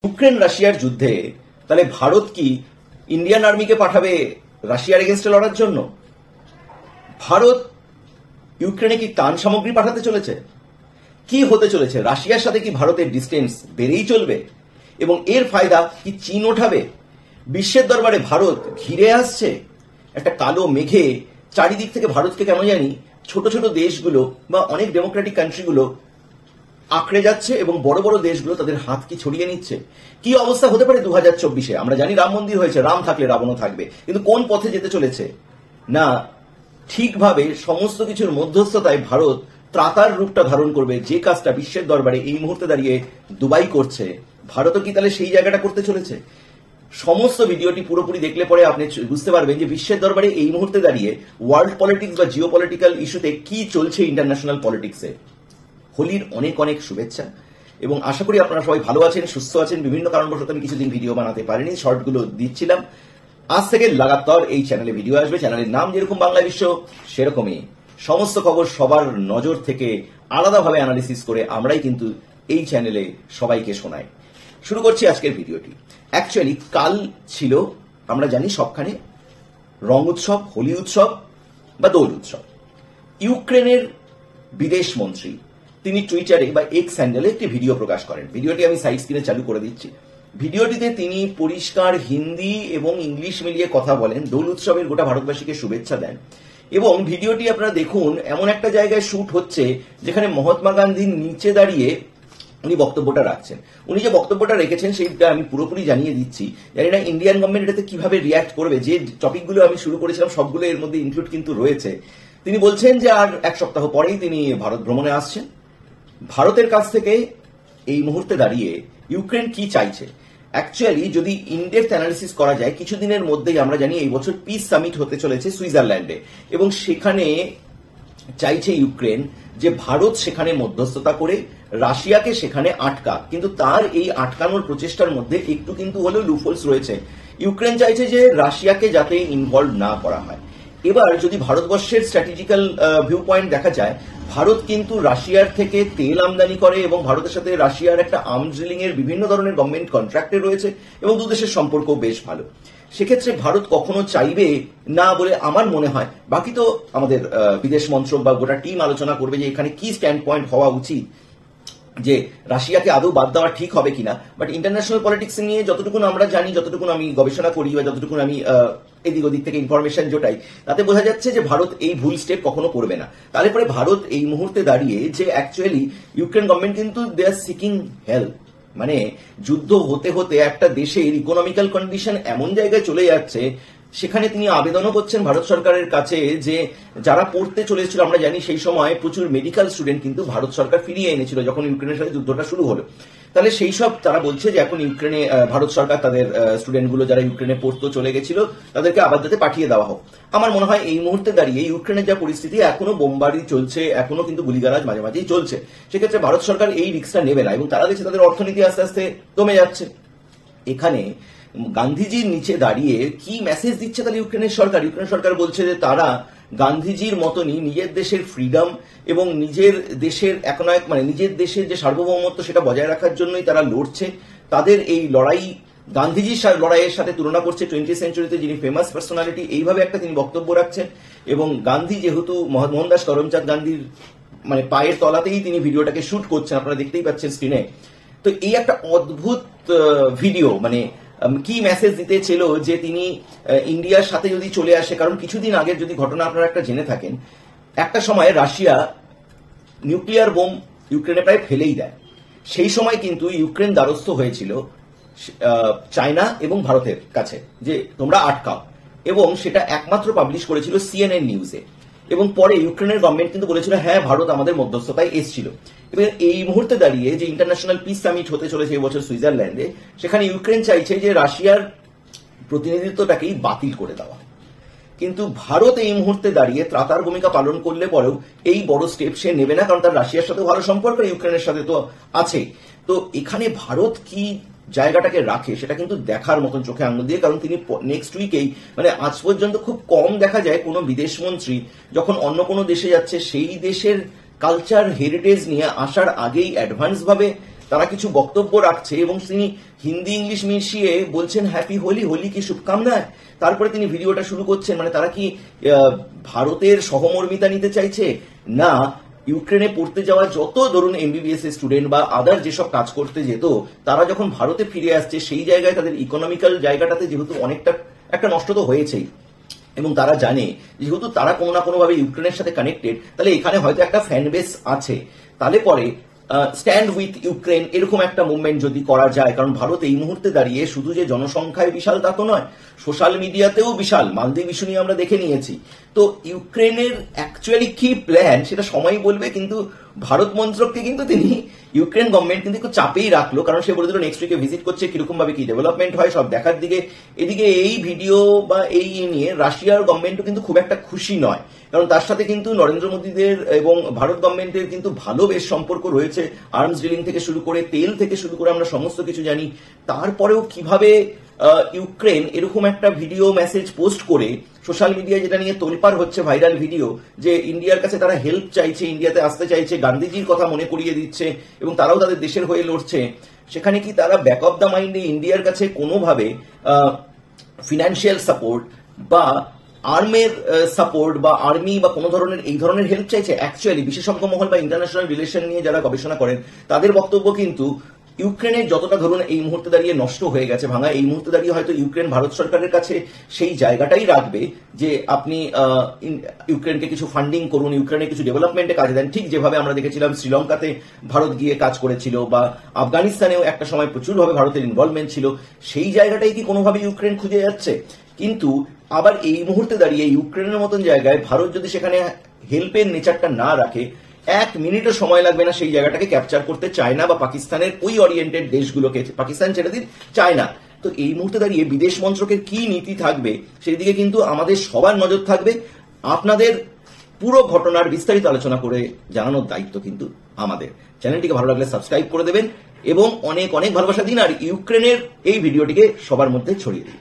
Ukraine রাশিয়ার যুদ্ধে তাহলে ভারত কি ইন্ডিয়ান আর্মিকে পাঠাবে রাশিয়ার এগেনস্টে লড়ার জন্য? ভারত ইউক্রেনে কি ত্রাণ সামগ্রী পাঠাতে চলেছে? কি হতে চলেছে? রাশিয়ার সাথে কি ভারতের ডিস্টেন্স বেড়েই চলবে এবং এর ফায়দা কি চীন ওঠাবে? বিশ্বের দরবারে ভারত ঘিরে আসছে একটা কালো মেঘে। চারিদিক থেকে ভারতকে কেন জানি ছোট ছোট দেশগুলো বা অনেক ডেমোক্রেটিক কান্ট্রিগুলো আঁকড়ে যাচ্ছে এবং বড় বড় দেশগুলো তাদের হাত কি ছড়িয়ে নিচ্ছে। কি অবস্থা হতে পারে 2024-এ? আমরা জানি রাম মন্দির হয়েছে, রাম থাকলে রাবণও থাকবে, কিন্তু কোন পথে যেতে চলেছে না ঠিকভাবে সমস্ত কিছুর মধ্যস্থতায় ভারত ত্রাতার রূপটা ধারণ করবে। যে কাজটা বিশ্বের দরবারে এই মুহূর্তে দাঁড়িয়ে দুবাই করছে, ভারতও কি তাহলে সেই জায়গাটা করতে চলেছে? সমস্ত ভিডিওটি পুরোপুরি দেখলে পরে আপনি বুঝতে পারবেন যে বিশ্বের দরবারে এই মুহূর্তে দাঁড়িয়ে ওয়ার্ল্ড পলিটিক্স বা জিও পলিটিক্যাল ইস্যুতে কি চলছে ইন্টারন্যাশনাল পলিটিক্সে। হোলির অনেক অনেক শুভেচ্ছা এবং আশা করি আপনারা সবাই ভালো আছেন, সুস্থ আছেন। বিভিন্ন কারণবশত আমি কিছুদিন ভিডিও বানাতে পারিনি, শর্টগুলো দিচ্ছিলাম। আজ থেকে লাগাতার এই চ্যানেলে ভিডিও আসবে। চ্যানেলের নাম যেরকম বাংলা বিশ্ব, সেরকমই সমস্ত খবর সবার নজর থেকে আলাদাভাবে অ্যানালিসিস করে আমরাই কিন্তু এই চ্যানেলে সবাইকে শোনাই। শুরু করছি আজকের ভিডিওটি। অ্যাকচুয়ালি কাল ছিল, আমরা জানি, সবখানে রং উৎসব, হোলি উৎসব বা দোল উৎসব। ইউক্রেনের বিদেশ মন্ত্রী তিনি টুইটারে বা এক্স হ্যান্ডেলে একটি ভিডিও প্রকাশ করেন। ভিডিওটি আমি সাইড স্ক্রিনে চালু করে দিচ্ছি। ভিডিওটিতে তিনি পরিষ্কার হিন্দি এবং ইংলিশ মিলিয়ে কথা বলেন, দোল উৎসবের গোটা ভারতবাসীকে শুভেচ্ছা দেন এবং ভিডিওটি আপনারা দেখুন এমন একটা জায়গায় শুট হচ্ছে যেখানে মহাত্মা গান্ধীর নিচে দাঁড়িয়ে উনি বক্তব্যটা রাখছেন। উনি যে বক্তব্যটা রেখেছেন সেইটা আমি পুরোপুরি জানিয়ে দিচ্ছি। জানি না ইন্ডিয়ান গভর্নমেন্ট এটাতে কিভাবে রিয়াক্ট করবে। যে টপিকগুলো আমি শুরু করেছিলাম সবগুলো এর মধ্যে ইনক্লুড কিন্তু রয়েছে। তিনি বলছেন যে আর এক সপ্তাহ পরেই তিনি ভারত ভ্রমণে আসছেন। ভারতের কাছ থেকে এই মুহূর্তে দাঁড়িয়ে ইউক্রেন কি চাইছে? অ্যাকচুয়ালি যদি ইনডেপথ অ্যানালিসিস করা যায়, কিছুদিনের মধ্যেই আমরা জানি এই বছর পিস সামিট হতে চলেছে সুইজারল্যান্ডে এবং সেখানে চাইছে ইউক্রেন যে ভারত সেখানে মধ্যস্থতা করে রাশিয়াকে সেখানে আটকাক। কিন্তু তার এই আটকানোর প্রচেষ্টার মধ্যে একটু কিন্তু হলেও লুফোলস রয়েছে। ইউক্রেন চাইছে যে রাশিয়াকে যাতে ইনভলভ না করা হয়। এবার যদি ভারতবর্ষের স্ট্র্যাটেজিক্যাল ভিউ পয়েন্ট দেখা যায়, ভারত কিন্তু রাশিয়ার থেকে তেল আমদানি করে এবং ভারতের সাথে রাশিয়ার একটা আর্মস ডিলিং এর বিভিন্ন ধরনের গভর্নমেন্ট কন্ট্রাক্টে রয়েছে এবং দুদেশের সম্পর্ক বেশ ভালো। সেক্ষেত্রে ভারত কখনো চাইবে না বলে আমার মনে হয়। বাকি তো আমাদের বিদেশ মন্ত্রক বা গোটা টিম আলোচনা করবে যে এখানে কি স্ট্যান্ড পয়েন্ট হওয়া উচিত, যে রাশিয়াকে আদৌ বাদ দেওয়া ঠিক হবে কিনা। বাট ইন্টারন্যাশনাল পলিটিক্স নিয়ে যতটুকু আমরা জানি, যতটুকু আমি গবেষণা করি বা যতটুকু আমি এদিক ওদিক থেকে ইনফরমেশন জোটাই, তাতে বোঝা যাচ্ছে যে ভারত এই ভুল স্টেপ কখনো করবে না। তাহলে পরে ভারত এই মুহূর্তে দাঁড়িয়ে যে অ্যাকচুয়ালি ইউক্রেন গভর্নমেন্ট কিন্তু দে আর সিকিং হেল্প, মানে যুদ্ধ হতে হতে একটা দেশের ইকোনমিক্যাল কন্ডিশন এমন জায়গায় চলে যাচ্ছে, সেখানে তিনি আবেদনও করছেন ভারত সরকারের কাছে যে যারা পড়তে চলে এসেছিল, আমরা জানি সেই সময় প্রচুর মেডিকেল স্টুডেন্ট কিন্তু ভারত সরকার ফিরিয়ে এনেছিল যখন ইউক্রেনের সাথে যুদ্ধটা শুরু হলো। তাহলে সেই সব তারা বলছে যে এখন ইউক্রেনে ভারত সরকার তাদের স্টুডেন্টগুলো যারা ইউক্রেনে পড়তে চলে গেছিল তাদেরকে আবার যাতে পাঠিয়ে দেওয়া হোক। আমার মনে হয় এই মুহূর্তে দাঁড়িয়ে ইউক্রেনের যা পরিস্থিতি, এখনো বোমবারি চলছে, এখনো কিন্তু গুলিগালাজ মাঝে মাঝেই চলছে। সেক্ষেত্রে ভারত সরকার এই রিস্কটা নেবে না এবং তারা দেখছে তাদের অর্থনীতি আস্তে আস্তে কমে যাচ্ছে। এখানে গান্ধীজির নিচে দাঁড়িয়ে কি মেসেজ দিচ্ছে তাহলে ইউক্রেনের সরকার? ইউক্রেনের সরকার বলছে যে তারা গান্ধীজির মতনই নিজের দেশের ফ্রিডম এবং নিজের দেশের একনায়ক, মানে নিজের দেশের যে সার্বভৌমত্ব সেটা বজায় রাখার জন্যই তারা লড়ছে। তাদের এই লড়াই গান্ধীজির লড়াইয়ের সাথে তুলনা করছে 20th সেঞ্চুরিতে যিনি ফেমাস পার্সোনালিটি, এইভাবে একটা তিনি বক্তব্য রাখছেন। এবং গান্ধী যেহেতু মোহনদাস করমচাঁদ গান্ধীর মানে পায়ের তলাতেই তিনি ভিডিওটাকে শুট করছেন, আপনারা দেখতেই পাচ্ছেন স্ক্রিনে। তো এই একটা অদ্ভুত ভিডিও, মানে কি মেসেজ দিতে ছিল যে তিনি ইন্ডিয়ার সাথে যদি চলে আসে। কারণ কিছুদিন আগের যদি ঘটনা আপনারা একটা জেনে থাকেন, একটা সময় রাশিয়া নিউক্লিয়ার বোম ইউক্রেনে প্রায় ফেলেই দেয়। সেই সময় কিন্তু ইউক্রেন দ্বারস্থ হয়েছিল চায়না এবং ভারতের কাছে যে তোমরা আটকাও, এবং সেটা একমাত্র পাবলিশ করেছিল CNN নিউজে। এবং পরে ইউক্রেনের গভর্নমেন্ট কিন্তু বলেছিল হ্যাঁ ভারত আমাদের মধ্যস্থতায় এসেছিল। এবং এই মুহূর্তে দাঁড়িয়ে যে ইন্টারন্যাশনাল পিস সামিট হতে চলেছে এবছর সুইজারল্যান্ডে, সেখানে ইউক্রেন চাইছে যে রাশিয়ার প্রতিনিধিত্বটাকেই বাতিল করে দেওয়া। কিন্তু ভারত এই মুহূর্তে দাঁড়িয়ে ত্রাতার ভূমিকা পালন করলে পরেও এই বড় স্টেপ সে নেবে না, কারণ তার রাশিয়ার সাথে ভালো সম্পর্ক, ইউক্রেনের সাথে তো আছে। তো এখানে ভারত কি জায়গাটাকে রাখে সেটা কিন্তু দেখার মতন চোখে আঙুল দিয়ে। কারণ তিনি নেক্সট উইকেই, মানে আজ পর্যন্ত খুব কম দেখা যায় কোনো বিদেশ মন্ত্রী যখন অন্য কোনো দেশে যাচ্ছে সেই দেশের কালচার হেরিটেজ নিয়ে আসার আগেই অ্যাডভান্স ভাবে তারা কিছু বক্তব্য রাখছে এবং তিনি হিন্দি ইংলিশ মিশিয়ে বলছেন হ্যাপি হোলি, হোলি কি শুভকামনায়। তারপরে তিনি ভিডিওটা শুরু করছেন, মানে তারা কি ভারতের সহমর্মিতা নিতে চাইছে, না ইউক্রেনে পড়তে যাওয়া যত ধরুন এমবিবিএস এর স্টুডেন্ট বা আদার যেসব কাজ করতে যেত তারা যখন ভারতে ফিরে আসছে সেই জায়গায় তাদের ইকোনমিক্যাল জায়গাটাতে যেহেতু অনেকটা একটা নষ্ট তো হয়েছেই, এবং তারা জানে যেহেতু তারা কোনো না কোনোভাবে ইউক্রেনের সাথে কানেক্টেড, তাহলে এখানে হয়তো একটা ফ্যান বেস আছে, তাহলে পরে স্ট্যান্ড উইথ ইউক্রেন এরকম একটা মুভমেন্ট যদি করা যায়, কারণ ভারত এই মুহূর্তে দাঁড়িয়ে শুধু যে জনসংখ্যায় বিশাল তা তো নয়, সোশ্যাল মিডিয়াতেও বিশাল, মালদ্বীপ ইস্যু নিয়ে আমরা দেখে নিয়েছি। তো ইউক্রেনের অ্যাকচুয়ালি কি প্ল্যান সেটা সময় বলবে, কিন্তু ভারত মন্ত্রককে কিন্তু তিনি ইউক্রেন গভর্নমেন্ট কিন্তু একটু চাপেই রাখলো, কারণ সে বলে দিল নেক্সট উইকে ভিজিট করছে, কিরকম ভাবে কি ডেভেলপমেন্ট হয় সব দেখার দিকে। এদিকে এই ভিডিও বা এই নিয়ে রাশিয়ার গভর্নমেন্টও কিন্তু খুব একটা খুশি নয়, কারণ তার সাথে কিন্তু নরেন্দ্র মোদীদের এবং ভারত গভর্নমেন্টের কিন্তু ভালো বেশ সম্পর্ক রয়েছে, আর্মস ডিলিং থেকে শুরু করে তেল থেকে শুরু করে আমরা সমস্ত কিছু জানি। তারপরেও কিভাবে ইউক্রেন এরকম একটা ভিডিও মেসেজ পোস্ট করে সোশ্যাল মিডিয়ায় যেটা নিয়ে তোলপাড় হচ্ছে ভাইরাল ভিডিও, যে ইন্ডিয়ার কাছে তারা হেল্প চাইছে, ইন্ডিয়াতে আসতে চাইছে, গান্ধীজির কথা মনে করিয়ে দিচ্ছে এবং তারাও তাদের দেশের হয়ে লড়ছে, সেখানে কি তারা ব্যাক অফ দ্য মাইন্ডে ইন্ডিয়ার কাছে কোনোভাবে ফিনান্সিয়াল সাপোর্ট বা আর্মের সাপোর্ট বা আর্মি বা কোনো ধরনের এই ধরনের হেল্প চাইছে? অ্যাকচুয়ালি বিশেষজ্ঞ মহল বা ইন্টারন্যাশনাল রিলেশন নিয়ে যারা গবেষণা করেন তাদের বক্তব্য কিন্তু ইউক্রেনের যতটা ধরুন এই মুহূর্তে দাঁড়িয়ে নষ্ট হয়ে গেছে ভাঙা, এই মুহূর্তে দাঁড়িয়ে হয়তো ইউক্রেন ভারত সরকারের কাছে সেই জায়গাটাই রাখবে যে আপনি ইউক্রেনকে কিছু ফান্ডিং করুন, ইউক্রেনের কিছু ডেভেলপমেন্টে কাজে দেন, ঠিক যেভাবে আমরা দেখেছিলাম শ্রীলঙ্কাতে ভারত গিয়ে কাজ করেছিল বা আফগানিস্তানেও একটা সময় প্রচুরভাবে ভারতের ইনভলভমেন্ট ছিল, সেই জায়গাটাই কি কোনোভাবে ইউক্রেন খুঁজে যাচ্ছে? কিন্তু আবার এই মুহূর্তে দাঁড়িয়ে ইউক্রেনের মতন জায়গায় ভারত যদি সেখানে হেল্পের নেচারটা না রাখে, এক মিনিটও সময় লাগবে না সেই জায়গাটাকে ক্যাপচার করতে চায়না বা পাকিস্তানের ওই ওরিয়েন্টেড দেশগুলোকে, পাকিস্তান ছেড়ে দিন চায়না। তো এই মুহূর্তে দাঁড়িয়ে বিদেশ মন্ত্রকের কি নীতি থাকবে সেই দিকে কিন্তু আমাদের সবার নজর থাকবে। আপনাদের পুরো ঘটনার বিস্তারিত আলোচনা করে জানানোর দায়িত্ব কিন্তু আমাদের। চ্যানেলটিকে ভালো লাগলে সাবস্ক্রাইব করে দেবেন এবং অনেক অনেক ভালোবাসা দিন, আর ইউক্রেনের এই ভিডিওটিকে সবার মধ্যে ছড়িয়ে দিন।